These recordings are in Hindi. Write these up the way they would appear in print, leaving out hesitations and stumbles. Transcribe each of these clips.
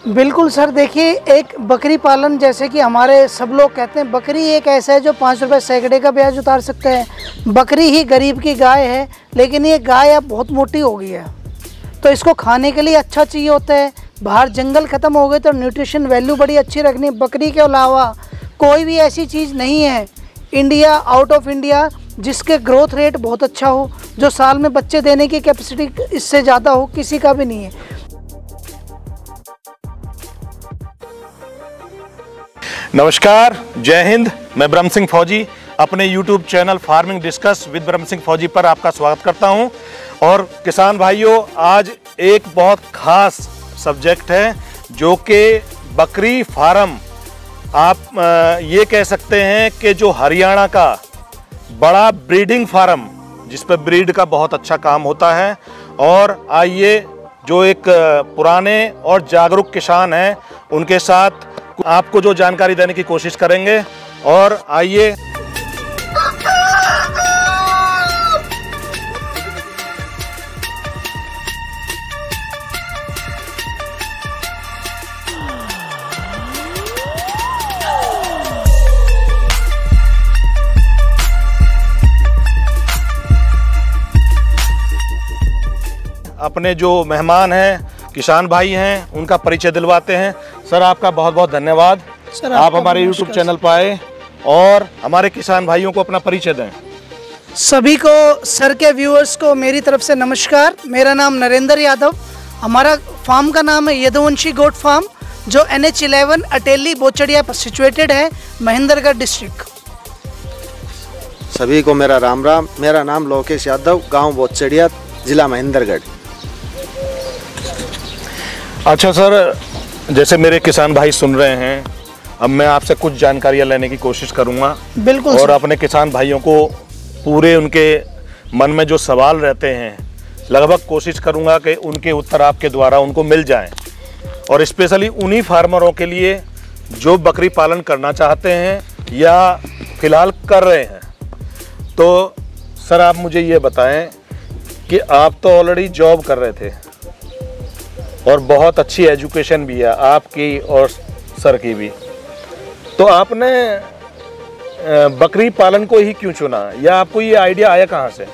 बिल्कुल सर, देखिए एक बकरी पालन, जैसे कि हमारे सब लोग कहते हैं, बकरी एक ऐसा है जो 5 रुपये सैकड़े का ब्याज उतार सकते हैं। बकरी ही गरीब की गाय है, लेकिन ये गाय अब बहुत मोटी हो गई है, तो इसको खाने के लिए अच्छा चाहिए होता है। बाहर जंगल ख़त्म हो गए तो न्यूट्रिशन वैल्यू बड़ी अच्छी रखनी। बकरी के अलावा कोई भी ऐसी चीज़ नहीं है इंडिया, आउट ऑफ इंडिया, जिसके ग्रोथ रेट बहुत अच्छा हो, जो साल में बच्चे देने की कैपेसिटी इससे ज़्यादा हो, किसी का भी नहीं है। नमस्कार, जय हिंद। मैं ब्रह्म सिंह फौजी अपने YouTube channel farming discuss with ब्रह्म सिंह फौजी पर आपका स्वागत करता हूं। और किसान भाइयों, आज एक बहुत खास सब्जेक्ट है जो कि बकरी फार्म, आप ये कह सकते हैं कि जो हरियाणा का बड़ा ब्रीडिंग फार्म, जिस पर ब्रीड का बहुत अच्छा काम होता है। और आइए, जो एक पुराने और जागरूक किसान हैं, उनके साथ आपको जो जानकारी देने की कोशिश करेंगे। और आइए, अपने जो मेहमान हैं, किसान भाई हैं, उनका परिचय दिलवाते हैं। सर, आपका बहुत बहुत धन्यवाद सर, आप हमारे YouTube चैनल पर आए और हमारे किसान भाइयों को अपना परिचय दें। सभी को, सर के व्यूअर्स को मेरी तरफ से नमस्कार। मेरा नाम नरेंद्र यादव, हमारा फार्म का नाम है यदुवंशी गोट फार्म, जो NH11 अटेली बोचड़िया पर सिचुएटेड है, महेंद्रगढ़ डिस्ट्रिक्ट। सभी को मेरा राम राम। मेरा नाम लोकेश यादव, गांव बोचड़िया, जिला महेंद्रगढ़। अच्छा सर, जैसे मेरे किसान भाई सुन रहे हैं, अब मैं आपसे कुछ जानकारियां लेने की कोशिश करूंगा। बिल्कुल। और अपने किसान भाइयों को पूरे उनके मन में जो सवाल रहते हैं, लगभग कोशिश करूंगा कि उनके उत्तर आपके द्वारा उनको मिल जाएं। और स्पेशली उन्हीं फार्मरों के लिए जो बकरी पालन करना चाहते हैं या फिलहाल कर रहे हैं। तो सर, आप मुझे ये बताएं कि आप तो ऑलरेडी जॉब कर रहे थे और बहुत अच्छी एजुकेशन भी है आपकी और सर की भी, तो आपने बकरी पालन को ही क्यों चुना, या आपको ये आइडिया आया कहाँ से?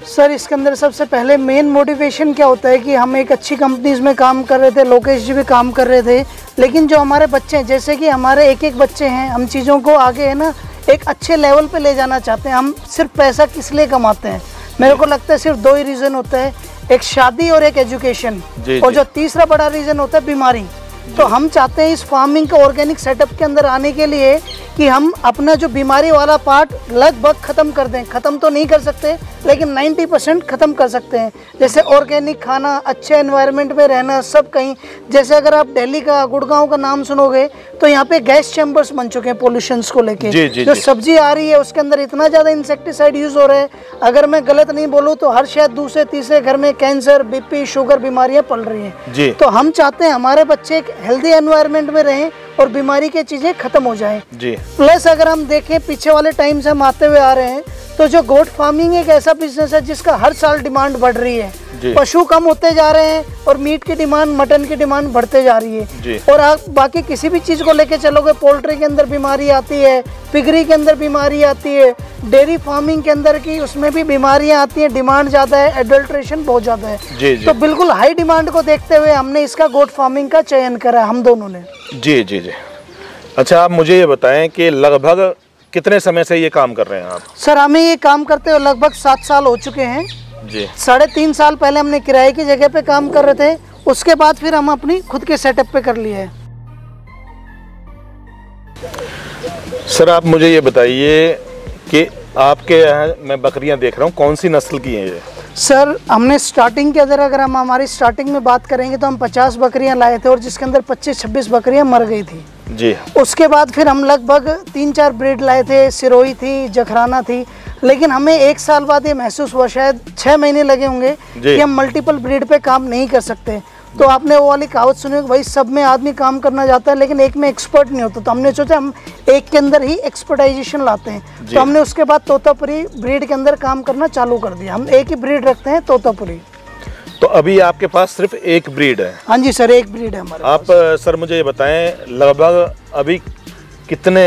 सर, इसके अंदर सबसे पहले मेन मोटिवेशन क्या होता है कि हम एक अच्छी कंपनीज में काम कर रहे थे, लोकेश जी भी काम कर रहे थे, लेकिन जो हमारे बच्चे हैं, जैसे कि हमारे एक बच्चे हैं, हम चीज़ों को आगे है ना एक अच्छे लेवल पे ले जाना चाहते हैं। हम सिर्फ पैसा किस लिए कमाते हैं? मेरे को लगता है सिर्फ 2 ही रीज़न होता है, एक शादी और एक एजुकेशन, और जो तीसरा बड़ा रीज़न होता है बीमारी। तो हम चाहते हैं इस फार्मिंग के ऑर्गेनिक सेटअप के अंदर आने के लिए कि हम अपना जो बीमारी वाला पार्ट लगभग ख़त्म कर दें। ख़त्म तो नहीं कर सकते, लेकिन 90% ख़त्म कर सकते हैं। जैसे ऑर्गेनिक खाना, अच्छे एनवायरनमेंट में रहना, सब कहीं। जैसे अगर आप दिल्ली का, गुड़गांव का नाम सुनोगे तो यहाँ पे गैस चैम्बर्स बन चुके हैं पोल्यूशंस को लेके। जो सब्जी आ रही है उसके अंदर इतना ज़्यादा इंसेक्टिसाइड यूज़ हो रहा है, अगर मैं गलत नहीं बोलूँ तो हर शायद दूसरे तीसरे घर में कैंसर, BP, शुगर बीमारियाँ पल रही हैं। तो हम चाहते हैं हमारे बच्चे एक हेल्दी एनवायरनमेंट में रहें और बीमारी की चीज़ें ख़त्म हो जाएं। प्लस अगर हम देखें, पीछे वाले टाइम से हम आते हुए आ रहे हैं, तो जो गोट फार्मिंग एक ऐसा बिजनेस है जिसका हर साल डिमांड बढ़ रही है। पशु कम होते जा रहे हैं और मीट की डिमांड, मटन की डिमांड बढ़ते जा रही है। और आप बाकी किसी भी चीज़ को लेके चलोगे, पोल्ट्री के अंदर बीमारी आती है, पिगरी के अंदर बीमारी आती है, डेयरी फार्मिंग के अंदर की उसमें भी बीमारियां आती हैं। डिमांड ज़्यादा है, एडल्ट्रेशन बहुत ज़्यादा है। तो बिल्कुल हाई डिमांड को देखते हुए हमने इसका गोट फार्मिंग का चयन करा, हम दोनों ने। जी जी जी। अच्छा, आप मुझे ये बताएं कि लगभग कितने समय से ये काम कर रहे हैं आप? सर, हमें ये काम करते हुए लगभग 7 साल हो चुके हैं जी। 3.5 साल पहले हमने किराए की जगह पे काम कर रहे थे, उसके बाद फिर हम अपनी खुद के सेटअप पे कर लिए है। सर, आप मुझे ये बताइए कि आपके यहाँ मैं बकरियां देख रहा हूँ, कौन सी नस्ल की हैं ये? सर, हमने स्टार्टिंग के अंदर, अगर हम हमारी स्टार्टिंग में बात करेंगे तो हम 50 बकरियां लाए थे और जिसके अंदर 25-26 बकरियां मर गई थी जी। उसके बाद फिर हम लगभग 3-4 ब्रीड लाए थे, सिरोही थी, जखराना थी, लेकिन हमें 1 साल बाद ये महसूस हुआ, शायद 6 महीने लगे होंगे, कि हम मल्टीपल ब्रीड पे काम नहीं कर सकते। तो आपने वो वाली कहावत सुनी होगी, भाई सब में आदमी काम करना चाहता है लेकिन एक में एक्सपर्ट नहीं होता। तो हमने सोचा हम एक के अंदर ही एक्सपर्टाइजेशन लाते हैं। तो हमने उसके बाद तोतापुरी ब्रीड के अंदर काम करना चालू कर दिया। हम एक ही ब्रीड रखते हैं, तोतापुरी। तो अभी आपके पास सिर्फ एक ब्रीड है? हाँ जी सर, एक ब्रीड है हमारे आप सर मुझे ये बताएं, लगभग अभी कितने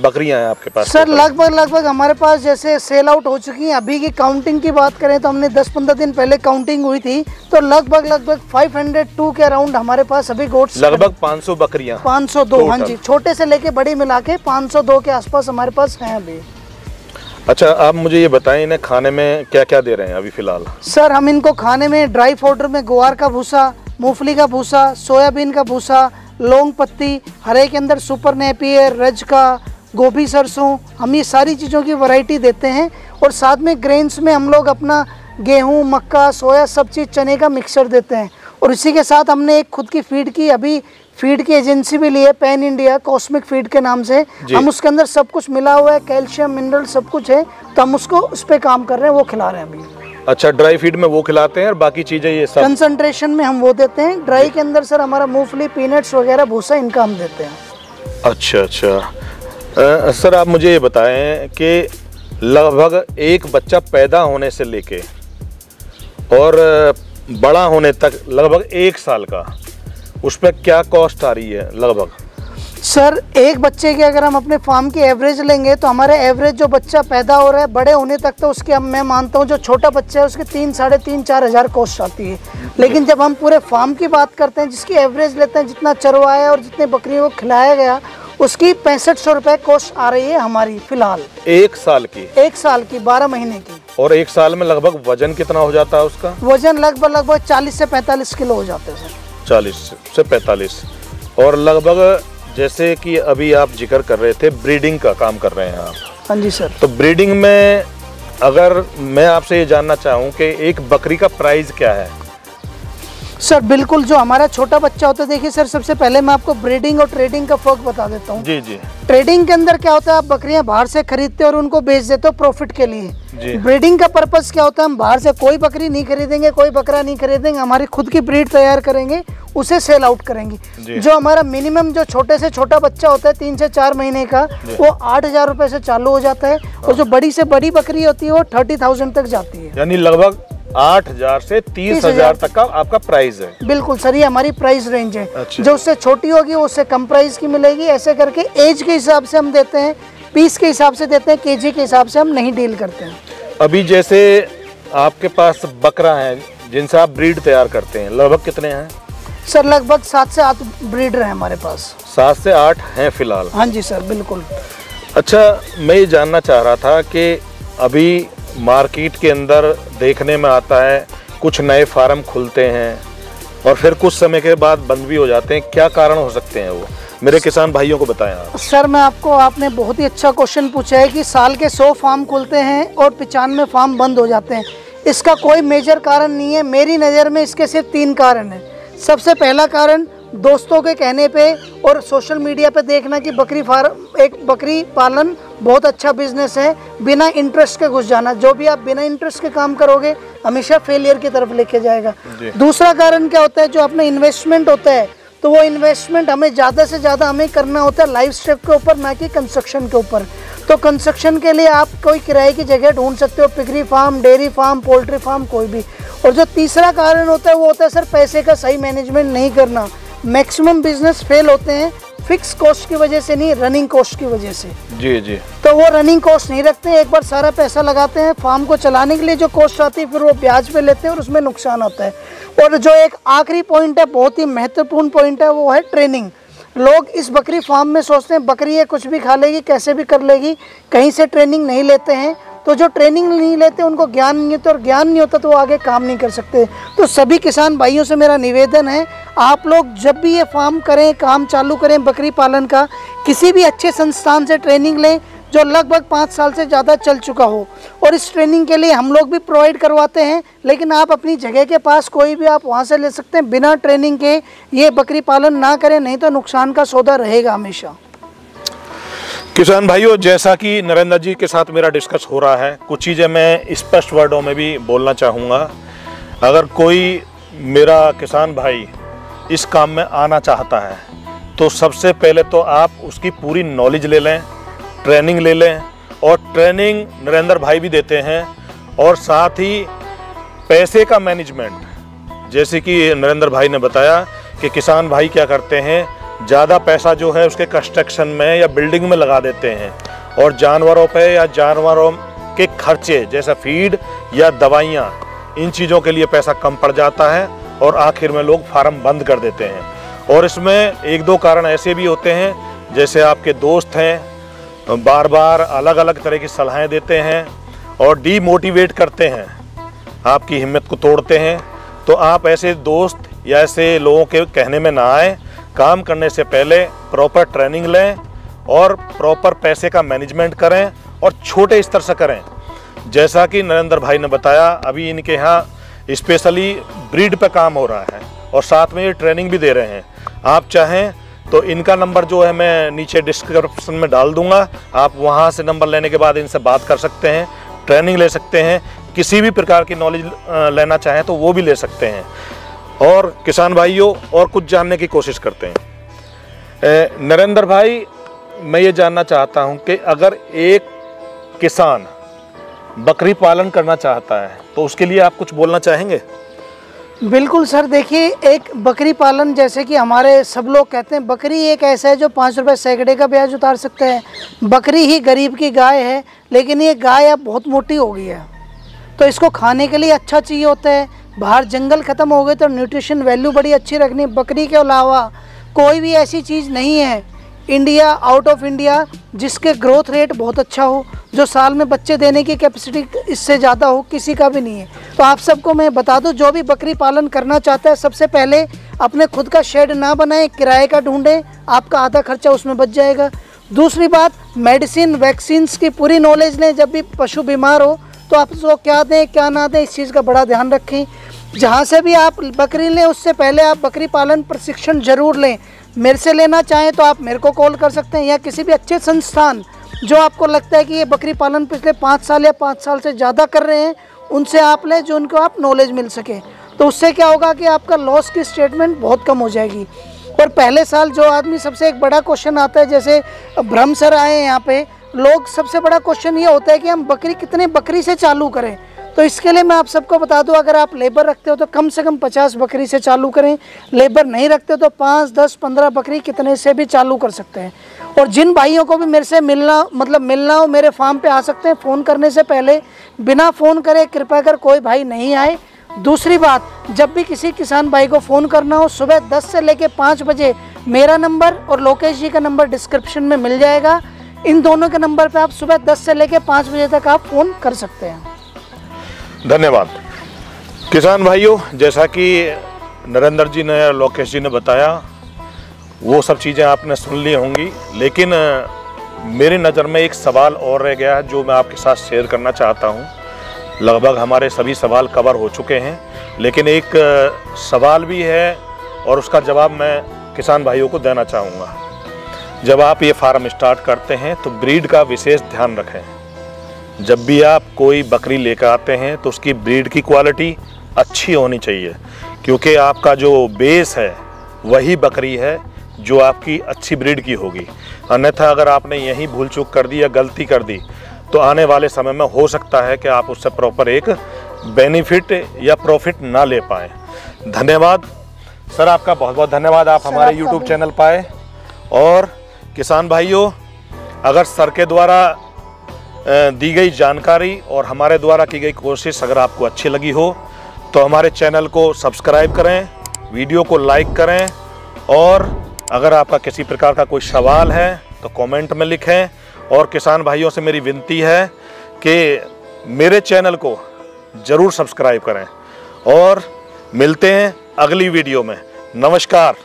बकरियां हैं आपके पास? सर लगभग हमारे पास जैसे सेल आउट हो चुकी हैं। अभी की काउंटिंग की बात करें तो हमने 10-15 दिन पहले काउंटिंग हुई थी, तो लगभग 502 के अराउंड हमारे पास अभी गोट्स, लगभग 500 बकरियां। 502, हाँ जी, छोटे से लेके बड़ी मिला के 502 के आसपास हमारे पास हैं अभी। अच्छा, आप मुझे ये बताएं, इन्हें खाने में क्या क्या दे रहे हैं अभी फिलहाल? सर हम इनको खाने में ड्राई पाउडर में ग्वार का भूसा, मूंगफली का भूसा, सोयाबीन का भूसा, लौंग पत्ती, हरे के अंदर सुपर नेपियर, रज का, गोभी, सरसों, हम ये सारी चीज़ों की वैरायटी देते हैं। और साथ में ग्रेन्स में हम लोग अपना गेहूं, मक्का, सोया, सब चीज़, चने का मिक्सचर देते हैं। और इसी के साथ हमने एक खुद की फीड की, अभी फीड की एजेंसी भी ली है, पैन इंडिया कॉस्मिक फीड के नाम से। हम उसके अंदर सब कुछ मिला हुआ है, कैल्शियम, मिनरल सब कुछ है, तो हम उसको उस पर काम कर रहे हैं, वो खिला रहे हैं अभी। अच्छा, ड्राई फीड में वो खिलाते हैं और बाकी चीजें ये सब कंसंट्रेशन में हम वो देते हैं। ड्राई के अंदर सर हमारा मूंगफली, पीनट्स वगैरह भूसा, इनका हम देते हैं। अच्छा, सर आप मुझे ये बताएं कि लगभग एक बच्चा पैदा होने से लेके और बड़ा होने तक लगभग 1 साल का, उस पर क्या कॉस्ट आ रही है लगभग? सर एक बच्चे की अगर हम अपने फार्म की एवरेज लेंगे तो हमारे एवरेज जो बच्चा पैदा हो रहा है बड़े होने तक तो उसके, मैं मानता हूँ जो छोटा बच्चा है उसके 3-3.5-4 हज़ार कॉस्ट आती है। लेकिन जब हम पूरे फार्म की बात करते हैं, जिसकी एवरेज लेते हैं, जितना चरवाया और जितने बकरियों को खिलाया गया, उसकी 6500 रुपये कॉस्ट आ रही है हमारी फिलहाल। 1 साल की? 1 साल की, 12 महीने की। और 1 साल में लगभग वजन कितना हो जाता है उसका? वजन लगभग 40 से 45 किलो हो जाते हैं सर। 40 से 45। और लगभग जैसे कि अभी आप जिक्र कर रहे थे ब्रीडिंग का काम कर रहे हैं आप? हाँ जी सर। तो ब्रीडिंग में अगर मैं आपसे ये जानना चाहूँ कि एक बकरी का प्राइस क्या है? सर बिल्कुल, जो हमारा छोटा बच्चा होता है, देखिए सर सबसे पहले मैं आपको ब्रीडिंग और ट्रेडिंग का फर्क बता देता हूँ। जी जी। ट्रेडिंग के अंदर क्या होता है, आप बकरियां बाहर से खरीदते हो और उनको बेच देते हो प्रॉफिट के लिए। ब्रीडिंग का पर्पस क्या होता है, हम बाहर से कोई बकरी नहीं खरीदेंगे, कोई बकरा नहीं खरीदेंगे, हमारी खुद की ब्रीड तैयार करेंगे, उसे सेल आउट करेंगे। जो हमारा मिनिमम जो छोटे से छोटा बच्चा होता है 3 से 4 महीने का, वो 8,000 रुपये से चालू हो जाता है। और जो बड़ी से बड़ी बकरी होती है वो 30,000 तक जाती है। यानी लगभग 8,000 से 30,000 तक का आपका प्राइस है? बिल्कुल सर, ये हमारी प्राइस रेंज है। अच्छा। जो उससे छोटी होगी वो उससे कम प्राइस की मिलेगी। ऐसे करके एज के हिसाब से हम देते हैं, पीस के हिसाब से देते हैं, केजी के हिसाब से हम नहीं डील करते हैं। अभी जैसे आपके पास बकरा है जिनसे आप ब्रीड तैयार करते हैं, लगभग कितने हैं? सर लगभग 7 से 8 ब्रीडर हैं हमारे पास। 7 से 8 हैं फिलहाल? हाँ जी सर, बिल्कुल। अच्छा, मैं ये जानना चाह रहा था कि अभी मार्केट के अंदर देखने में आता है कुछ नए फार्म खुलते हैं और फिर कुछ समय के बाद बंद भी हो जाते हैं, क्या कारण हो सकते हैं वो? मेरे किसान भाइयों को बताएं आप। सर मैं आपको, आपने बहुत ही अच्छा क्वेश्चन पूछा है कि साल के 100 फार्म खुलते हैं और 95 फार्म बंद हो जाते हैं। इसका कोई मेजर कारण नहीं है, मेरी नज़र में इसके सिर्फ 3 कारण हैं। सबसे पहला कारण दोस्तों के कहने पे और सोशल मीडिया पे देखना कि बकरी फार्म, एक बकरी पालन बहुत अच्छा बिजनेस है, बिना इंटरेस्ट के घुस जाना। जो भी आप बिना इंटरेस्ट के काम करोगे हमेशा फेलियर की तरफ लेके जाएगा। दूसरा कारण क्या होता है, जो अपना इन्वेस्टमेंट होता है, तो वो इन्वेस्टमेंट हमें ज़्यादा से ज़्यादा हमें करना होता है लाइफ स्टेप के ऊपर, ना कि कंस्ट्रक्शन के ऊपर। तो कंस्ट्रक्शन के लिए आप कोई किराए की जगह ढूंढ सकते हो, piggery farm, dairy farm, poultry farm, कोई भी। और जो तीसरा कारण होता है वो होता है सर पैसे का सही मैनेजमेंट नहीं करना। मैक्सिमम बिजनेस फेल होते हैं फिक्स कॉस्ट की वजह से नहीं, रनिंग कॉस्ट की वजह से। जी जी। तो वो रनिंग कॉस्ट नहीं रखते हैं, एक बार सारा पैसा लगाते हैं फार्म को चलाने के लिए, जो कॉस्ट आती है फिर वो ब्याज पे लेते हैं और उसमें नुकसान होता है। और जो एक आखिरी पॉइंट है, बहुत ही महत्वपूर्ण पॉइंट है, वो है ट्रेनिंग। लोग इस बकरी फार्म में सोचते हैं बकरी है कुछ भी खा लेगी, कैसे भी कर लेगी, कहीं से ट्रेनिंग नहीं लेते हैं। तो जो ट्रेनिंग नहीं लेते उनको ज्ञान नहीं होता, और ज्ञान नहीं होता तो वो आगे काम नहीं कर सकते। तो सभी किसान भाइयों से मेरा निवेदन है, आप लोग जब भी ये फार्म करें, काम चालू करें बकरी पालन का, किसी भी अच्छे संस्थान से ट्रेनिंग लें जो लगभग 5 साल से ज़्यादा चल चुका हो। और इस ट्रेनिंग के लिए हम लोग भी प्रोवाइड करवाते हैं, लेकिन आप अपनी जगह के पास कोई भी आप वहाँ से ले सकते हैं। बिना ट्रेनिंग के ये बकरी पालन ना करें, नहीं तो नुकसान का सौदा रहेगा हमेशा। किसान भाइयों, जैसा कि नरेंद्र जी के साथ मेरा डिस्कस हो रहा है, कुछ चीज़ें मैं स्पष्ट वर्डों में भी बोलना चाहूँगा। अगर कोई मेरा किसान भाई इस काम में आना चाहता है तो सबसे पहले तो आप उसकी पूरी नॉलेज ले लें, ट्रेनिंग ले लें। और ट्रेनिंग नरेंद्र भाई भी देते हैं, और साथ ही पैसे का मैनेजमेंट जैसे कि नरेंद्र भाई ने बताया कि किसान भाई क्या करते हैं, ज़्यादा पैसा जो है उसके कंस्ट्रक्शन में या बिल्डिंग में लगा देते हैं और जानवरों पे या जानवरों के खर्चे जैसा फीड या दवाइयाँ, इन चीज़ों के लिए पैसा कम पड़ जाता है और आखिर में लोग फार्म बंद कर देते हैं। और इसमें एक दो कारण ऐसे भी होते हैं, जैसे आपके दोस्त हैं बार बार अलग अलग तरह की सलाहें देते हैं और डीमोटिवेट करते हैं, आपकी हिम्मत को तोड़ते हैं। तो आप ऐसे दोस्त या ऐसे लोगों के कहने में ना आए। काम करने से पहले प्रॉपर ट्रेनिंग लें और प्रॉपर पैसे का मैनेजमेंट करें और छोटे स्तर से करें। जैसा कि नरेंद्र भाई ने बताया, अभी इनके यहाँ स्पेशली ब्रीड पे काम हो रहा है और साथ में ये ट्रेनिंग भी दे रहे हैं। आप चाहें तो इनका नंबर जो है मैं नीचे डिस्क्रिप्शन में डाल दूंगा, आप वहाँ से नंबर लेने के बाद इनसे बात कर सकते हैं, ट्रेनिंग ले सकते हैं, किसी भी प्रकार की नॉलेज लेना चाहें तो वो भी ले सकते हैं। और किसान भाइयों और कुछ जानने की कोशिश करते हैं। नरेंद्र भाई, मैं ये जानना चाहता हूँ कि अगर एक किसान बकरी पालन करना चाहता है तो उसके लिए आप कुछ बोलना चाहेंगे? बिल्कुल सर, देखिए एक बकरी पालन, जैसे कि हमारे सब लोग कहते हैं बकरी एक ऐसा है जो 5 रुपये सैकड़े का ब्याज उतार सकते हैं। बकरी ही गरीब की गाय है, लेकिन ये गाय अब बहुत मोटी हो गई है तो इसको खाने के लिए अच्छा चाहिए होता है। बाहर जंगल ख़त्म हो गए तो न्यूट्रिशन वैल्यू बड़ी अच्छी रखनी। बकरी के अलावा कोई भी ऐसी चीज़ नहीं है इंडिया, आउट ऑफ इंडिया, जिसके ग्रोथ रेट बहुत अच्छा हो, जो साल में बच्चे देने की कैपेसिटी इससे ज़्यादा हो, किसी का भी नहीं है। तो आप सबको मैं बता दूं, जो भी बकरी पालन करना चाहता है सबसे पहले अपने खुद का शेड ना बनाएं, किराए का ढूंढें, आपका आधा खर्चा उसमें बच जाएगा। दूसरी बात, मेडिसिन वैक्सीन्स की पूरी नॉलेज लें। जब भी पशु बीमार हो तो आप उसको क्या दें क्या ना दें, इस चीज़ का बड़ा ध्यान रखें। जहाँ से भी आप बकरी लें उससे पहले आप बकरी पालन प्रशिक्षण जरूर लें। मेरे से लेना चाहें तो आप मेरे को कॉल कर सकते हैं, या किसी भी अच्छे संस्थान जो आपको लगता है कि ये बकरी पालन पिछले 5 साल या 5 साल से ज़्यादा कर रहे हैं, उनसे आप लें, जो उनको आप नॉलेज मिल सके। तो उससे क्या होगा कि आपका लॉस की स्टेटमेंट बहुत कम हो जाएगी। और पहले साल जो आदमी, सबसे एक बड़ा क्वेश्चन आता है, जैसे ब्रह्म सर आए हैं यहाँ पे, लोग सबसे बड़ा क्वेश्चन ये होता है कि हम बकरी कितने बकरी से चालू करें। तो इसके लिए मैं आप सबको बता दूं, अगर आप लेबर रखते हो तो कम से कम 50 बकरी से चालू करें। लेबर नहीं रखते हो तो 5, 10, 15 बकरी कितने से भी चालू कर सकते हैं। और जिन भाइयों को भी मेरे से मिलना हो, मेरे फार्म पे आ सकते हैं। फ़ोन करने से पहले बिना फ़ोन करे कृपया कर कोई भाई नहीं आए। दूसरी बात, जब भी किसी किसान भाई को फ़ोन करना हो, सुबह 10 से लेकर 5 बजे मेरा नंबर और लोकेश जी का नंबर डिस्क्रिप्शन में मिल जाएगा। इन दोनों के नंबर पे आप सुबह 10 से लेकर 5 बजे तक आप फ़ोन कर सकते हैं। धन्यवाद। किसान भाइयों, जैसा कि नरेंद्र जी ने और लोकेश जी ने बताया, वो सब चीज़ें आपने सुन ली होंगी, लेकिन मेरी नज़र में एक सवाल और रह गया है जो मैं आपके साथ शेयर करना चाहता हूँ। लगभग हमारे सभी सवाल कवर हो चुके हैं, लेकिन एक सवाल भी है और उसका जवाब मैं किसान भाइयों को देना चाहूँगा। जब आप ये फार्म स्टार्ट करते हैं तो ब्रीड का विशेष ध्यान रखें। जब भी आप कोई बकरी लेकर आते हैं तो उसकी ब्रीड की क्वालिटी अच्छी होनी चाहिए, क्योंकि आपका जो बेस है वही बकरी है जो आपकी अच्छी ब्रीड की होगी। अन्यथा अगर आपने यही भूल चूक कर दी या गलती कर दी तो आने वाले समय में हो सकता है कि आप उससे प्रॉपर एक बेनिफिट या प्रॉफिट ना ले पाएँ। धन्यवाद सर, आपका बहुत बहुत धन्यवाद। आप हमारे YouTube चैनल पर आए। और किसान भाइयों, अगर सर के द्वारा दी गई जानकारी और हमारे द्वारा की गई कोशिश अगर आपको अच्छी लगी हो तो हमारे चैनल को सब्सक्राइब करें, वीडियो को लाइक करें, और अगर आपका किसी प्रकार का कोई सवाल है तो कमेंट में लिखें। और किसान भाइयों से मेरी विनती है कि मेरे चैनल को ज़रूर सब्सक्राइब करें। और मिलते हैं अगली वीडियो में। नमस्कार,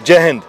जय हिंद।